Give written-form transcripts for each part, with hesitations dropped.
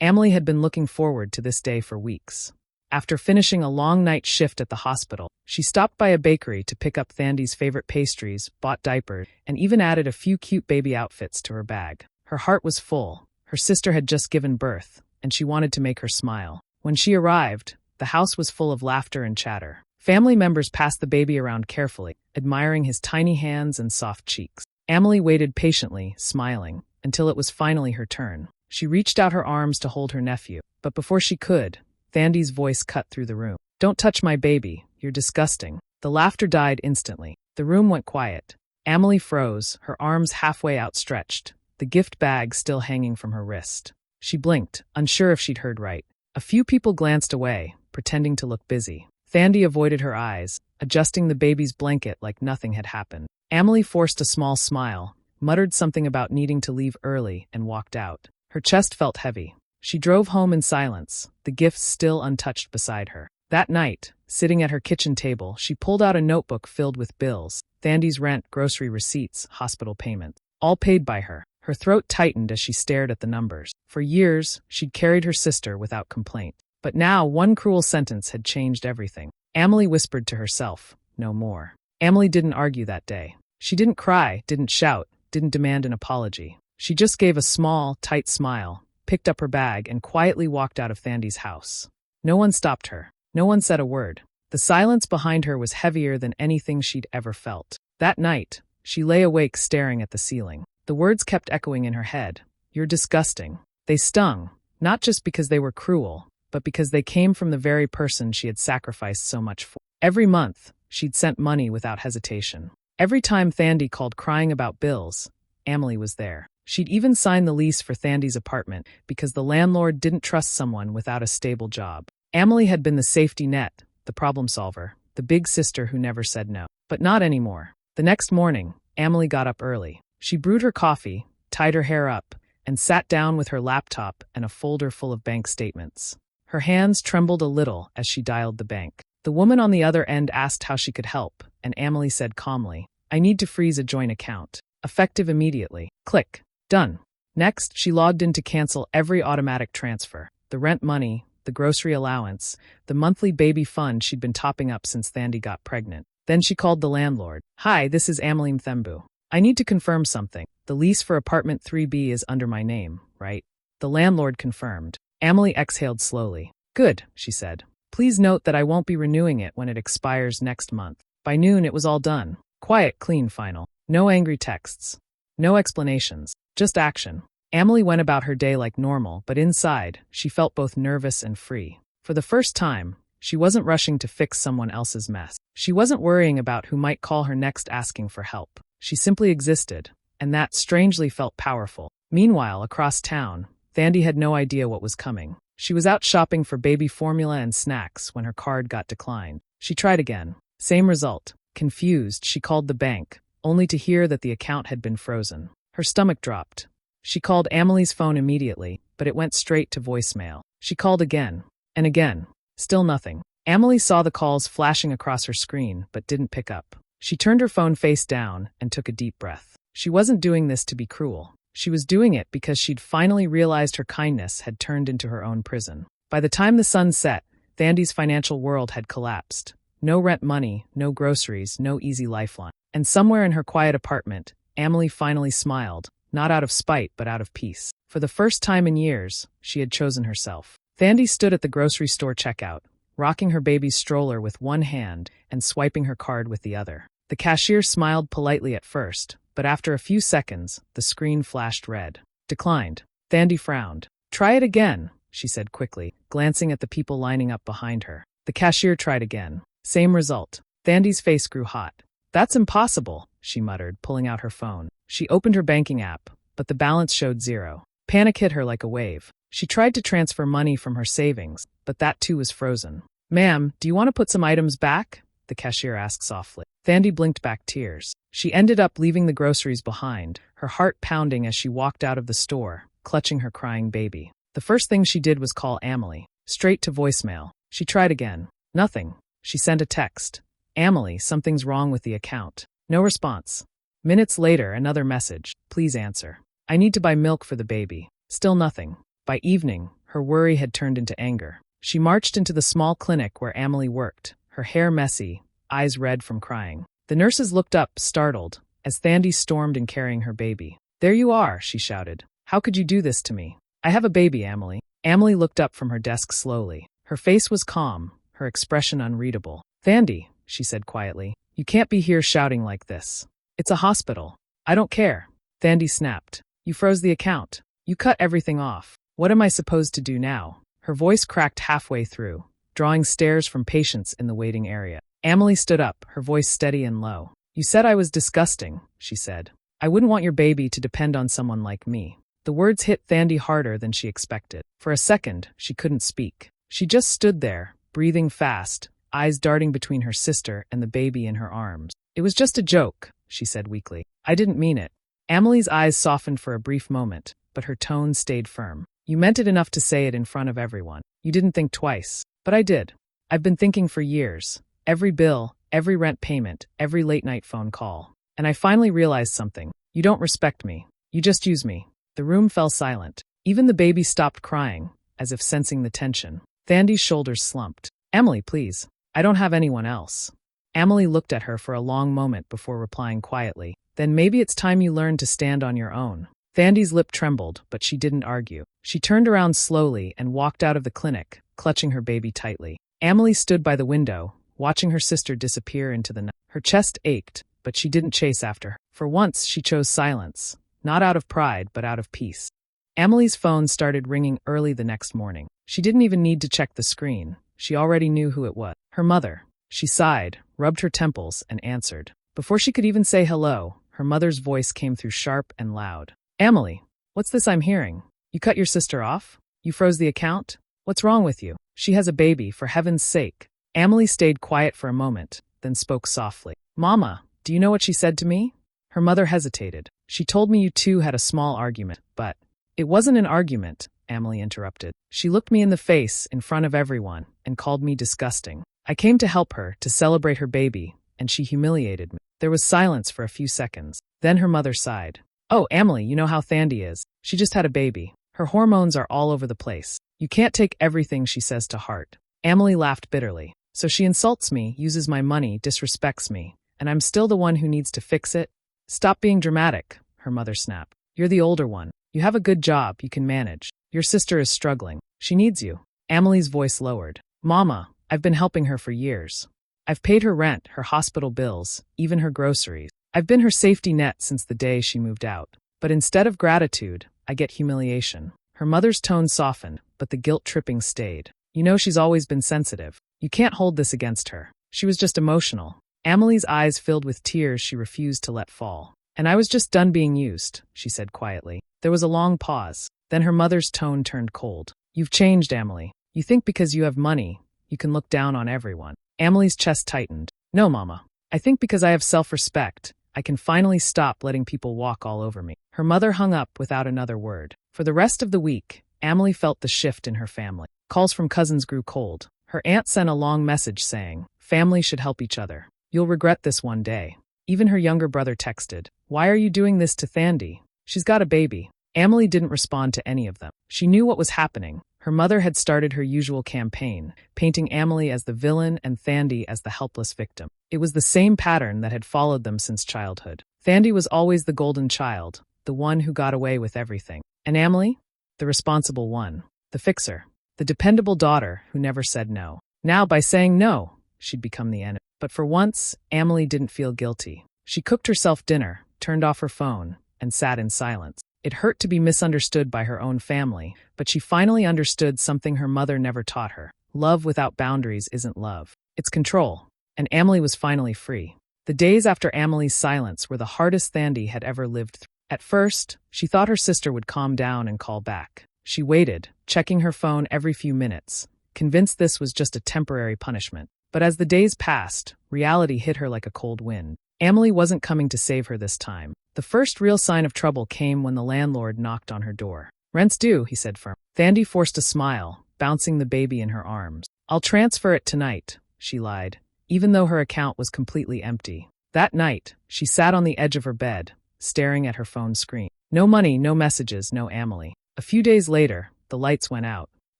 Emily had been looking forward to this day for weeks. After finishing a long night shift at the hospital, she stopped by a bakery to pick up Thandy's favorite pastries, bought diapers, and even added a few cute baby outfits to her bag. Her heart was full. Her sister had just given birth, and she wanted to make her smile. When she arrived, the house was full of laughter and chatter. Family members passed the baby around carefully, admiring his tiny hands and soft cheeks. Emily waited patiently, smiling, until it was finally her turn. She reached out her arms to hold her nephew, but before she could, Thandy's voice cut through the room. "Don't touch my baby, you're disgusting." The laughter died instantly. The room went quiet. Emily froze, her arms halfway outstretched, the gift bag still hanging from her wrist. She blinked, unsure if she'd heard right. A few people glanced away, pretending to look busy. Thandy avoided her eyes, adjusting the baby's blanket like nothing had happened. Emily forced a small smile, muttered something about needing to leave early, and walked out. Her chest felt heavy. She drove home in silence, the gifts still untouched beside her. That night, sitting at her kitchen table, she pulled out a notebook filled with bills, Thandy's rent, grocery receipts, hospital payments, all paid by her. Her throat tightened as she stared at the numbers. For years, she'd carried her sister without complaint. But now, one cruel sentence had changed everything. Emily whispered to herself, "No more." Emily didn't argue that day. She didn't cry, didn't shout, didn't demand an apology. She just gave a small, tight smile, picked up her bag, and quietly walked out of Thandy's house. No one stopped her. No one said a word. The silence behind her was heavier than anything she'd ever felt. That night, she lay awake staring at the ceiling. The words kept echoing in her head. "You're disgusting." They stung, not just because they were cruel, but because they came from the very person she had sacrificed so much for. Every month, she'd sent money without hesitation. Every time Thandy called crying about bills, Emily was there. She'd even signed the lease for Thandy's apartment because the landlord didn't trust someone without a stable job. Emily had been the safety net, the problem solver, the big sister who never said no. But not anymore. The next morning, Emily got up early. She brewed her coffee, tied her hair up, and sat down with her laptop and a folder full of bank statements. Her hands trembled a little as she dialed the bank. The woman on the other end asked how she could help, and Emily said calmly, "I need to freeze a joint account. Effective immediately." Click. Done. Next, she logged in to cancel every automatic transfer, the rent money, the grocery allowance, the monthly baby fund she'd been topping up since Thandy got pregnant. Then she called the landlord. "Hi, this is Emily Mthembu. I need to confirm something. The lease for apartment 3B is under my name, right?" The landlord confirmed. Emily exhaled slowly. "Good," she said. "Please note that I won't be renewing it when it expires next month." By noon, it was all done. Quiet, clean final. No angry texts. No explanations. Just action. Emily went about her day like normal, but inside, she felt both nervous and free. For the first time, she wasn't rushing to fix someone else's mess. She wasn't worrying about who might call her next asking for help. She simply existed, and that strangely felt powerful. Meanwhile, across town, Thandy had no idea what was coming. She was out shopping for baby formula and snacks when her card got declined. She tried again. Same result. Confused, she called the bank, only to hear that the account had been frozen. Her stomach dropped. She called Emily's phone immediately, but it went straight to voicemail. She called again, and again. Still nothing. Emily saw the calls flashing across her screen, but didn't pick up. She turned her phone face down and took a deep breath. She wasn't doing this to be cruel. She was doing it because she'd finally realized her kindness had turned into her own prison. By the time the sun set, Thandy's financial world had collapsed. No rent money, no groceries, no easy lifeline. And somewhere in her quiet apartment, Emily finally smiled, not out of spite but out of peace. For the first time in years, she had chosen herself. Thandy stood at the grocery store checkout, rocking her baby's stroller with one hand and swiping her card with the other. The cashier smiled politely at first, but after a few seconds, the screen flashed red. Declined. Thandy frowned. "Try it again," she said quickly, glancing at the people lining up behind her. The cashier tried again. Same result. Thandy's face grew hot. "That's impossible," she muttered, pulling out her phone. She opened her banking app, but the balance showed zero. Panic hit her like a wave. She tried to transfer money from her savings, but that too was frozen. "Ma'am, do you want to put some items back?" the cashier asked softly. Thandy blinked back tears. She ended up leaving the groceries behind, her heart pounding as she walked out of the store, clutching her crying baby. The first thing she did was call Emily, straight to voicemail. She tried again. Nothing. She sent a text. "Emily, something's wrong with the account." No response. Minutes later, another message. "Please answer. I need to buy milk for the baby." Still nothing. By evening, Her worry had turned into anger. She marched into the small clinic where Amelie worked, her hair messy, eyes red from crying. The nurses looked up, startled, as Thandie stormed in carrying her baby. "There you are," she shouted. "How could you do this to me? I have a baby, Amelie." Amelie looked up from her desk slowly. Her face was calm, her expression unreadable. "Thandie," she said quietly, "you can't be here shouting like this. It's a hospital. I don't care." Thandie snapped. "You froze the account. You cut everything off. What am I supposed to do now?" Her voice cracked halfway through, drawing stares from patients in the waiting area. Amelie stood up, her voice steady and low. "You said I was disgusting," she said. "I wouldn't want your baby to depend on someone like me." The words hit Thandie harder than she expected. For a second, she couldn't speak. She just stood there, breathing fast, eyes darting between her sister and the baby in her arms. "It was just a joke," she said weakly. "I didn't mean it." Amelie's eyes softened for a brief moment, but her tone stayed firm. "You meant it enough to say it in front of everyone. You didn't think twice. But I did. I've been thinking for years. Every bill, every rent payment, every late-night phone call. And I finally realized something. You don't respect me. You just use me." The room fell silent. Even the baby stopped crying, as if sensing the tension. Thandie's shoulders slumped. "Amelie, please. I don't have anyone else." Amelie looked at her for a long moment before replying quietly. "Then maybe it's time you learned to stand on your own." Thandie's lip trembled, but she didn't argue. She turned around slowly and walked out of the clinic, clutching her baby tightly. Amelie stood by the window, watching her sister disappear into the night. Her chest ached, but she didn't chase after her. For once, she chose silence, not out of pride, but out of peace. Amelie's phone started ringing early the next morning. She didn't even need to check the screen. She already knew who it was. Her mother. She sighed, rubbed her temples, and answered. Before she could even say hello, her mother's voice came through sharp and loud. "Amelie, what's this I'm hearing? You cut your sister off? You froze the account? What's wrong with you? She has a baby, for heaven's sake." Amelie stayed quiet for a moment, then spoke softly. "Mama, do you know what she said to me?" Her mother hesitated. "She told me you two had a small argument, but—" "It wasn't an argument," Amelie interrupted. "She looked me in the face in front of everyone and called me disgusting. I came to help her, to celebrate her baby, and she humiliated me." There was silence for a few seconds. Then her mother sighed. "Oh, Amelie, you know how Thandie is. She just had a baby. Her hormones are all over the place. You can't take everything she says to heart." Amelie laughed bitterly. "So she insults me, uses my money, disrespects me, and I'm still the one who needs to fix it?" "Stop being dramatic," her mother snapped. "You're the older one. You have a good job, you can manage. Your sister is struggling. She needs you." Amelie's voice lowered. "Mama, I've been helping her for years. I've paid her rent, her hospital bills, even her groceries. I've been her safety net since the day she moved out. But instead of gratitude, I get humiliation." Her mother's tone softened, but the guilt-tripping stayed. "You know she's always been sensitive. You can't hold this against her. She was just emotional." Amelie's eyes filled with tears she refused to let fall. "And I was just done being used," she said quietly. There was a long pause. Then her mother's tone turned cold. "You've changed, Amelie. You think because you have money, you can look down on everyone." Amelie's chest tightened. "No, Mama. I think because I have self-respect, I can finally stop letting people walk all over me." Her mother hung up without another word. For the rest of the week, Amelie felt the shift in her family. Calls from cousins grew cold. Her aunt sent a long message saying, "Families should help each other. You'll regret this one day." Even her younger brother texted, "Why are you doing this to Thandie? She's got a baby." Amelie didn't respond to any of them. She knew what was happening. Her mother had started her usual campaign, painting Amelie as the villain and Thandie as the helpless victim. It was the same pattern that had followed them since childhood. Thandie was always the golden child, the one who got away with everything. And Amelie? The responsible one, the fixer, the dependable daughter who never said no. Now, by saying no, she'd become the enemy. But for once, Amelie didn't feel guilty. She cooked herself dinner, turned off her phone, and sat in silence. It hurt to be misunderstood by her own family, but she finally understood something her mother never taught her. Love without boundaries isn't love. It's control. And Amelie was finally free. The days after Amelie's silence were the hardest Thandie had ever lived through. At first, she thought her sister would calm down and call back. She waited, checking her phone every few minutes, convinced this was just a temporary punishment. But as the days passed, reality hit her like a cold wind. Amelie wasn't coming to save her this time. The first real sign of trouble came when the landlord knocked on her door. "Rent's due," he said firmly. Thandie forced a smile, bouncing the baby in her arms. "I'll transfer it tonight," she lied, even though her account was completely empty. That night, she sat on the edge of her bed, staring at her phone screen. No money, no messages, no Amelie. A few days later, the lights went out.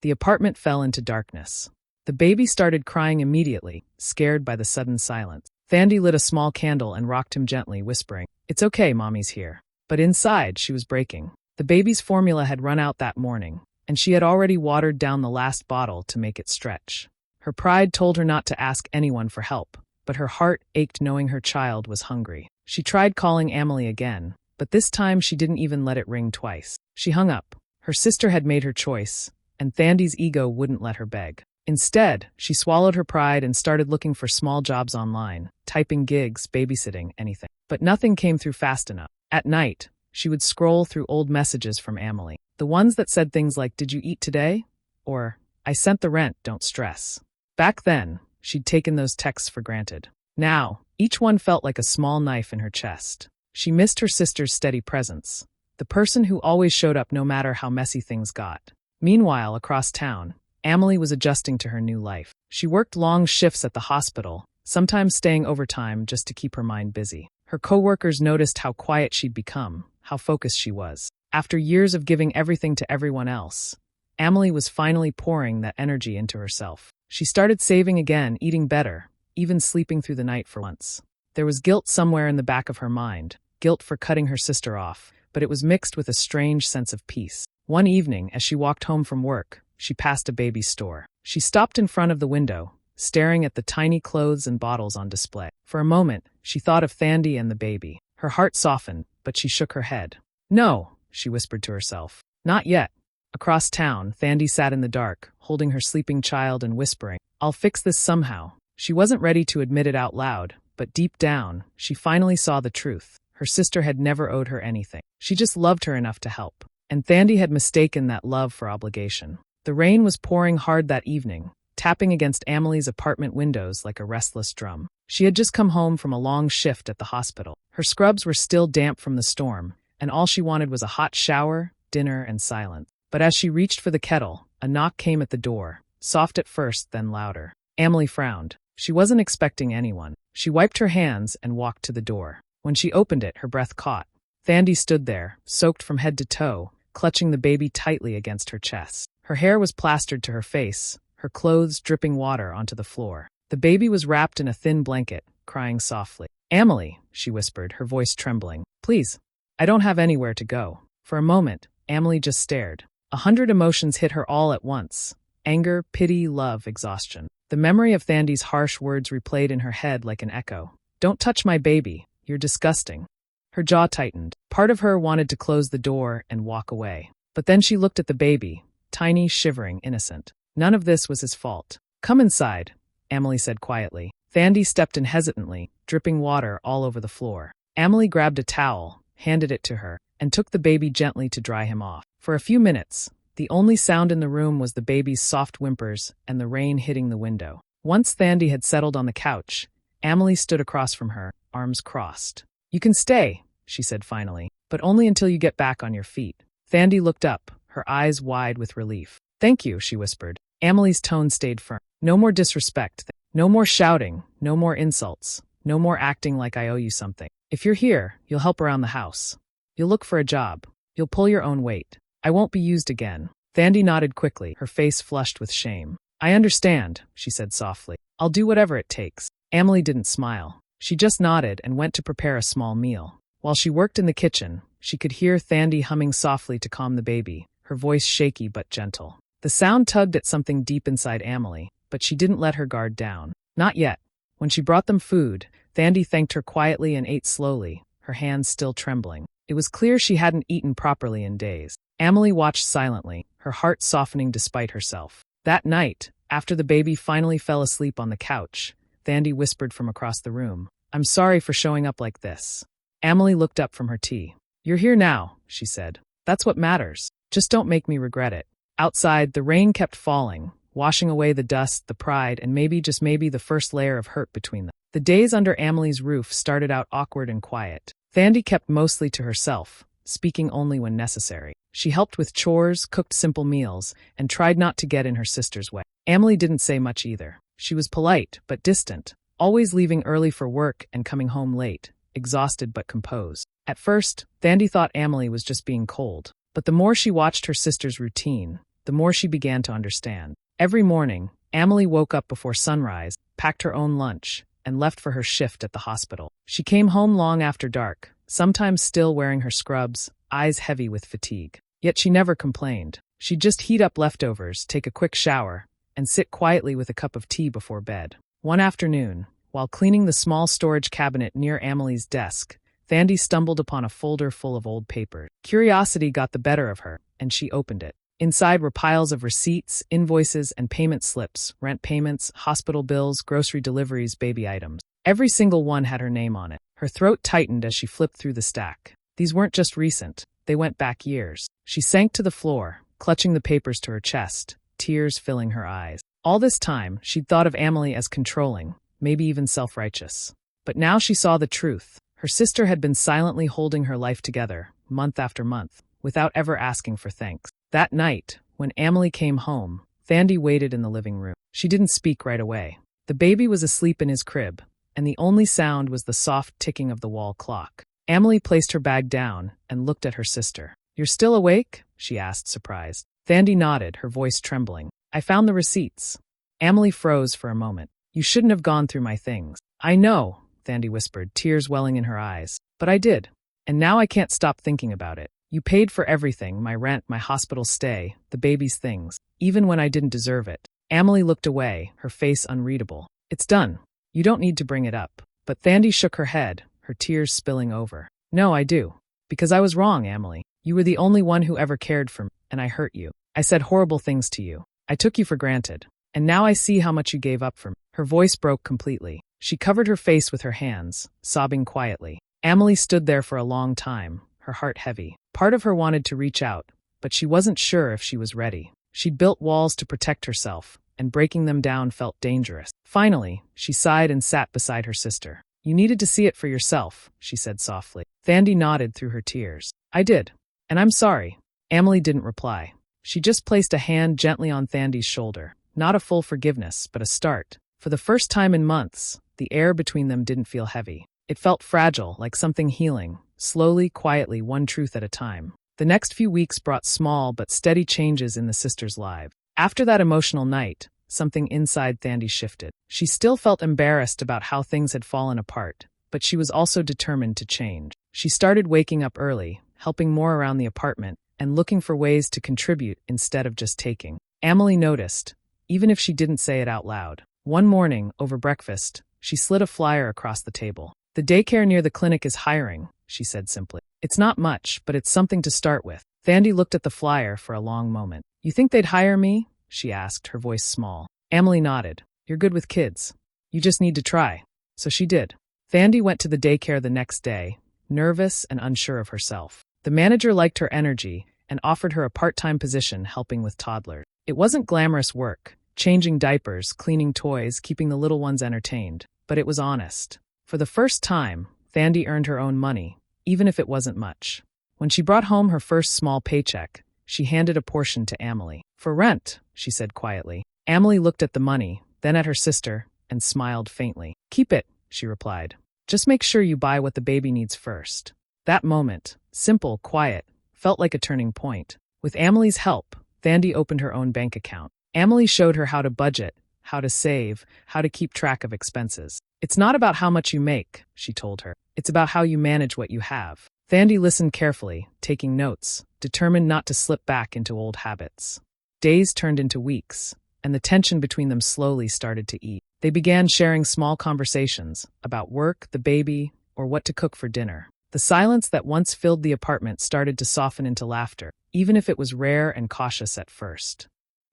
The apartment fell into darkness. The baby started crying immediately, scared by the sudden silence. Thandie lit a small candle and rocked him gently, whispering, "It's okay, Mommy's here." But inside, she was breaking. The baby's formula had run out that morning, and she had already watered down the last bottle to make it stretch. Her pride told her not to ask anyone for help, but her heart ached knowing her child was hungry. She tried calling Amelie again, but this time she didn't even let it ring twice. She hung up. Her sister had made her choice, and Thandie's ego wouldn't let her beg. Instead, she swallowed her pride and started looking for small jobs online, typing gigs, babysitting, anything. But nothing came through fast enough. At night, she would scroll through old messages from Amelie. The ones that said things like, "Did you eat today?" Or, "I sent the rent, don't stress." Back then, she'd taken those texts for granted. Now, each one felt like a small knife in her chest. She missed her sister's steady presence, the person who always showed up no matter how messy things got. Meanwhile, across town, Amelie was adjusting to her new life. She worked long shifts at the hospital, sometimes staying overtime just to keep her mind busy. Her coworkers noticed how quiet she'd become, how focused she was. After years of giving everything to everyone else, Amelie was finally pouring that energy into herself. She started saving again, eating better, even sleeping through the night for once. There was guilt somewhere in the back of her mind, guilt for cutting her sister off, but it was mixed with a strange sense of peace. One evening, as she walked home from work, she passed a baby store. She stopped in front of the window, staring at the tiny clothes and bottles on display. For a moment, she thought of Thandie and the baby. Her heart softened, but she shook her head. "No," she whispered to herself. "Not yet." Across town, Thandie sat in the dark, holding her sleeping child and whispering, "I'll fix this somehow." She wasn't ready to admit it out loud, but deep down, she finally saw the truth. Her sister had never owed her anything. She just loved her enough to help. And Thandie had mistaken that love for obligation. The rain was pouring hard that evening, tapping against Amelie's apartment windows like a restless drum. She had just come home from a long shift at the hospital. Her scrubs were still damp from the storm, and all she wanted was a hot shower, dinner, and silence. But as she reached for the kettle, a knock came at the door, soft at first, then louder. Amelie frowned. She wasn't expecting anyone. She wiped her hands and walked to the door. When she opened it, her breath caught. Thandie stood there, soaked from head to toe, clutching the baby tightly against her chest. Her hair was plastered to her face, her clothes dripping water onto the floor. The baby was wrapped in a thin blanket, crying softly. "Amelie," she whispered, her voice trembling. "Please. I don't have anywhere to go." For a moment, Amelie just stared. 100 emotions hit her all at once. Anger, pity, love, exhaustion. The memory of Thandie's harsh words replayed in her head like an echo. "Don't touch my baby. You're disgusting." Her jaw tightened. Part of her wanted to close the door and walk away. But then she looked at the baby, tiny, shivering, innocent. None of this was his fault. "Come inside," Amelie said quietly. Thandie stepped in hesitantly, dripping water all over the floor. Amelie grabbed a towel, handed it to her, and took the baby gently to dry him off. For a few minutes, the only sound in the room was the baby's soft whimpers and the rain hitting the window. Once Thandie had settled on the couch, Amelie stood across from her, arms crossed. "You can stay," she said finally, "but only until you get back on your feet." Thandie looked up, her eyes wide with relief. "Thank you," she whispered. Amelie's tone stayed firm. "No more disrespect. No more shouting. No more insults. No more acting like I owe you something. If you're here, you'll help around the house. You'll look for a job. You'll pull your own weight. I won't be used again." Thandie nodded quickly, her face flushed with shame. "I understand," she said softly. "I'll do whatever it takes." Amelie didn't smile. She just nodded and went to prepare a small meal. While she worked in the kitchen, she could hear Thandie humming softly to calm the baby, her voice shaky but gentle. The sound tugged at something deep inside Amelie, but she didn't let her guard down. Not yet. When she brought them food, Thandie thanked her quietly and ate slowly, her hands still trembling. It was clear she hadn't eaten properly in days. Amelie watched silently, her heart softening despite herself. That night, after the baby finally fell asleep on the couch, Thandie whispered from across the room, "I'm sorry for showing up like this." Amelie looked up from her tea. "You're here now," she said. "That's what matters. Just don't make me regret it." Outside, the rain kept falling, washing away the dust, the pride, and maybe, just maybe, the first layer of hurt between them. The days under Amelie's roof started out awkward and quiet. Thandie kept mostly to herself, speaking only when necessary. She helped with chores, cooked simple meals, and tried not to get in her sister's way. Amelie didn't say much either. She was polite, but distant, always leaving early for work and coming home late, exhausted but composed. At first, Thandie thought Amelie was just being cold. But the more she watched her sister's routine, the more she began to understand. Every morning, Amelie woke up before sunrise, packed her own lunch, and left for her shift at the hospital. She came home long after dark, sometimes still wearing her scrubs, eyes heavy with fatigue. Yet she never complained. She'd just heat up leftovers, take a quick shower, and sit quietly with a cup of tea before bed. One afternoon, while cleaning the small storage cabinet near Amelie's desk, Thandie stumbled upon a folder full of old papers. Curiosity got the better of her, and she opened it. Inside were piles of receipts, invoices, and payment slips, rent payments, hospital bills, grocery deliveries, baby items. Every single one had her name on it. Her throat tightened as she flipped through the stack. These weren't just recent. They went back years. She sank to the floor, clutching the papers to her chest, tears filling her eyes. All this time, she'd thought of Amelie as controlling, maybe even self-righteous. But now she saw the truth. Her sister had been silently holding her life together, month after month, without ever asking for thanks. That night, when Amelie came home, Thandie waited in the living room. She didn't speak right away. The baby was asleep in his crib, and the only sound was the soft ticking of the wall clock. Amelie placed her bag down and looked at her sister. "You're still awake?" she asked, surprised. Thandie nodded, her voice trembling. "I found the receipts." Amelie froze for a moment. "You shouldn't have gone through my things." "I know," Thandie whispered, tears welling in her eyes. "But I did. And now I can't stop thinking about it. You paid for everything, my rent, my hospital stay, the baby's things, even when I didn't deserve it." Amelie looked away, her face unreadable. "It's done. You don't need to bring it up." But Thandie shook her head, her tears spilling over. "No, I do. Because I was wrong, Amelie. You were the only one who ever cared for me, and I hurt you. I said horrible things to you. I took you for granted. And now I see how much you gave up for me." Her voice broke completely. She covered her face with her hands, sobbing quietly. Amelie stood there for a long time, her heart heavy. Part of her wanted to reach out, but she wasn't sure if she was ready. She'd built walls to protect herself, and breaking them down felt dangerous. Finally, she sighed and sat beside her sister. "You needed to see it for yourself," she said softly. Thandie nodded through her tears. "I did. And I'm sorry." Amelie didn't reply. She just placed a hand gently on Thandie's shoulder. Not a full forgiveness, but a start. For the first time in months, the air between them didn't feel heavy. It felt fragile, like something healing, slowly, quietly, one truth at a time. The next few weeks brought small but steady changes in the sisters' lives. After that emotional night, something inside Thandie shifted. She still felt embarrassed about how things had fallen apart, but she was also determined to change. She started waking up early, helping more around the apartment, and looking for ways to contribute instead of just taking. Amelie noticed, even if she didn't say it out loud. One morning, over breakfast, she slid a flyer across the table. "The daycare near the clinic is hiring," she said simply. "It's not much, but it's something to start with." Thandie looked at the flyer for a long moment. "You think they'd hire me?" she asked, her voice small. Amelie nodded. "You're good with kids. You just need to try." So she did. Thandie went to the daycare the next day, nervous and unsure of herself. The manager liked her energy and offered her a part-time position helping with toddlers. It wasn't glamorous work, changing diapers, cleaning toys, keeping the little ones entertained, but it was honest. For the first time, Thandie earned her own money, even if it wasn't much. When she brought home her first small paycheck, she handed a portion to Amelie. "For rent," she said quietly. Amelie looked at the money, then at her sister, and smiled faintly. "Keep it," she replied. "Just make sure you buy what the baby needs first." That moment, simple, quiet, felt like a turning point. With Amelie's help, Thandie opened her own bank account. Amelie showed her how to budget, how to save, how to keep track of expenses. "It's not about how much you make," she told her. "It's about how you manage what you have." Thandie listened carefully, taking notes, determined not to slip back into old habits. Days turned into weeks, and the tension between them slowly started to ease. They began sharing small conversations about work, the baby, or what to cook for dinner. The silence that once filled the apartment started to soften into laughter, even if it was rare and cautious at first.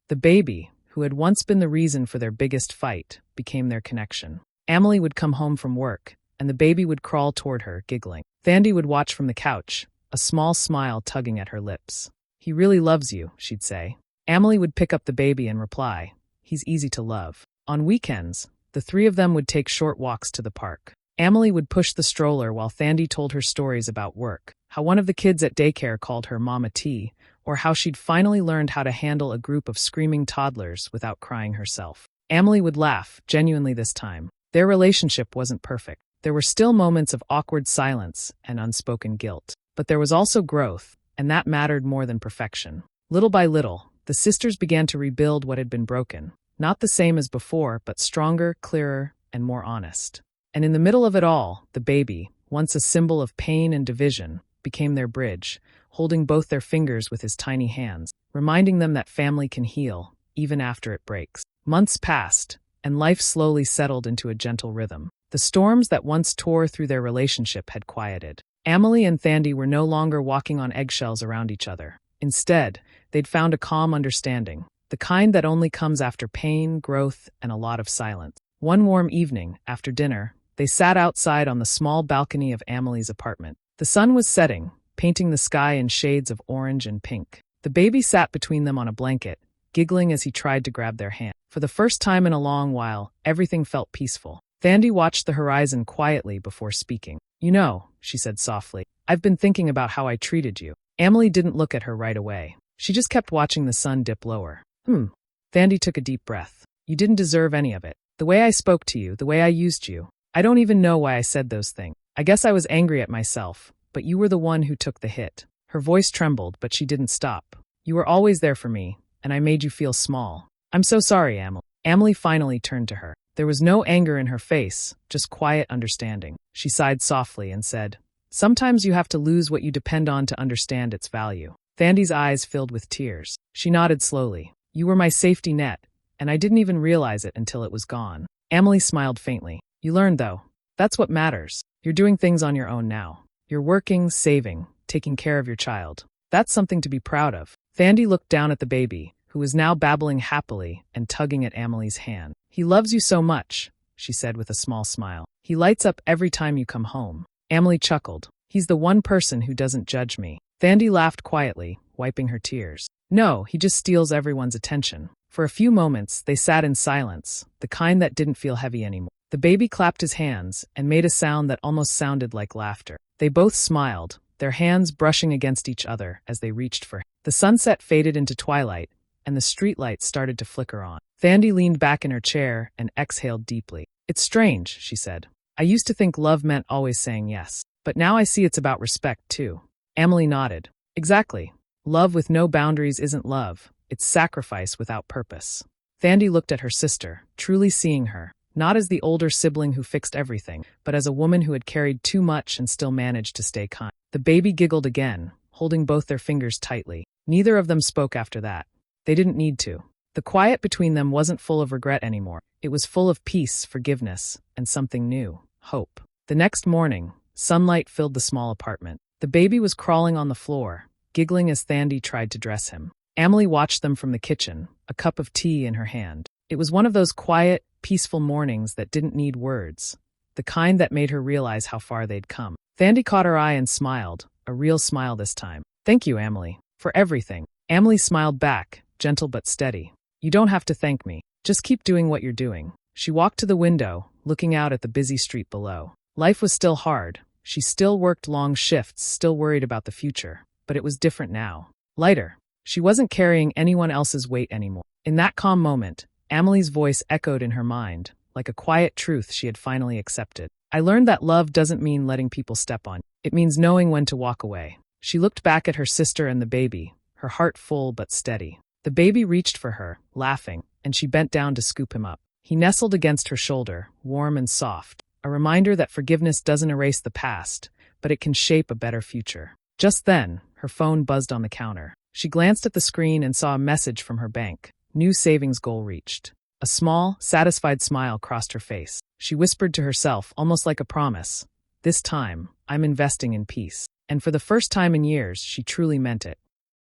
The baby, who had once been the reason for their biggest fight, became their connection. Amelie would come home from work, and the baby would crawl toward her, giggling. Thandie would watch from the couch, a small smile tugging at her lips. "He really loves you," she'd say. Amelie would pick up the baby and reply, "He's easy to love." On weekends, the three of them would take short walks to the park. Amelie would push the stroller while Thandie told her stories about work, how one of the kids at daycare called her Mama T, or how she'd finally learned how to handle a group of screaming toddlers without crying herself. Amelie would laugh, genuinely this time. Their relationship wasn't perfect. There were still moments of awkward silence and unspoken guilt. But there was also growth, and that mattered more than perfection. Little by little, The sisters began to rebuild what had been broken. Not the same as before, but stronger, clearer, and more honest. And in the middle of it all, the baby, once a symbol of pain and division, became their bridge, holding both their fingers with his tiny hands, reminding them that family can heal, even after it breaks. Months passed, and life slowly settled into a gentle rhythm. The storms that once tore through their relationship had quieted. Amelie and Thandi were no longer walking on eggshells around each other. Instead, they'd found a calm understanding, the kind that only comes after pain, growth, and a lot of silence. One warm evening, after dinner, they sat outside on the small balcony of Amelie's apartment. The sun was setting, painting the sky in shades of orange and pink. The baby sat between them on a blanket, giggling as he tried to grab their hand. For the first time in a long while, everything felt peaceful. Thandi watched the horizon quietly before speaking. "You know," she said softly, "I've been thinking about how I treated you." Amelie didn't look at her right away. She just kept watching the sun dip lower. Thandi took a deep breath. "You didn't deserve any of it. The way I spoke to you, the way I used you. I don't even know why I said those things. I guess I was angry at myself, but you were the one who took the hit." Her voice trembled, but she didn't stop. "You were always there for me, and I made you feel small. I'm so sorry, Amelie." Amelie finally turned to her. There was no anger in her face, just quiet understanding. She sighed softly and said, "Sometimes you have to lose what you depend on to understand its value." Thandi's eyes filled with tears. She nodded slowly. "You were my safety net, and I didn't even realize it until it was gone." Amelie smiled faintly. "You learned, though. That's what matters. You're doing things on your own now. You're working, saving, taking care of your child. That's something to be proud of." Thandi looked down at the baby, who was now babbling happily and tugging at Amelie's hand. "He loves you so much," she said with a small smile. "He lights up every time you come home." Amelie chuckled. "He's the one person who doesn't judge me." Thandi laughed quietly, wiping her tears. "No, he just steals everyone's attention." For a few moments, they sat in silence, the kind that didn't feel heavy anymore. The baby clapped his hands and made a sound that almost sounded like laughter. They both smiled, their hands brushing against each other as they reached for him. The sunset faded into twilight, and the streetlights started to flicker on. Thandi leaned back in her chair and exhaled deeply. "It's strange," she said. "I used to think love meant always saying yes, but now I see it's about respect, too." Amelie nodded. "Exactly. Love with no boundaries isn't love. It's sacrifice without purpose." Thandi looked at her sister, truly seeing her, not as the older sibling who fixed everything, but as a woman who had carried too much and still managed to stay kind. The baby giggled again, holding both their fingers tightly. Neither of them spoke after that. They didn't need to. The quiet between them wasn't full of regret anymore. It was full of peace, forgiveness, and something new, hope. The next morning, sunlight filled the small apartment. The baby was crawling on the floor, giggling as Thandi tried to dress him. Amelie watched them from the kitchen, a cup of tea in her hand. It was one of those quiet, peaceful mornings that didn't need words, the kind that made her realize how far they'd come. Thandi caught her eye and smiled, a real smile this time. "Thank you, Amelie, for everything." Amelie smiled back, gentle but steady. "You don't have to thank me. Just keep doing what you're doing." She walked to the window, looking out at the busy street below. Life was still hard. She still worked long shifts, still worried about the future. But it was different now. Lighter. She wasn't carrying anyone else's weight anymore. In that calm moment, Amelie's voice echoed in her mind, like a quiet truth she had finally accepted. "I learned that love doesn't mean letting people step on you. It means knowing when to walk away." She looked back at her sister and the baby, her heart full but steady. The baby reached for her, laughing, and she bent down to scoop him up. He nestled against her shoulder, warm and soft, a reminder that forgiveness doesn't erase the past, but it can shape a better future. Just then, her phone buzzed on the counter. She glanced at the screen and saw a message from her bank. New savings goal reached. A small, satisfied smile crossed her face. She whispered to herself, almost like a promise, "This time, I'm investing in peace." And for the first time in years, she truly meant it.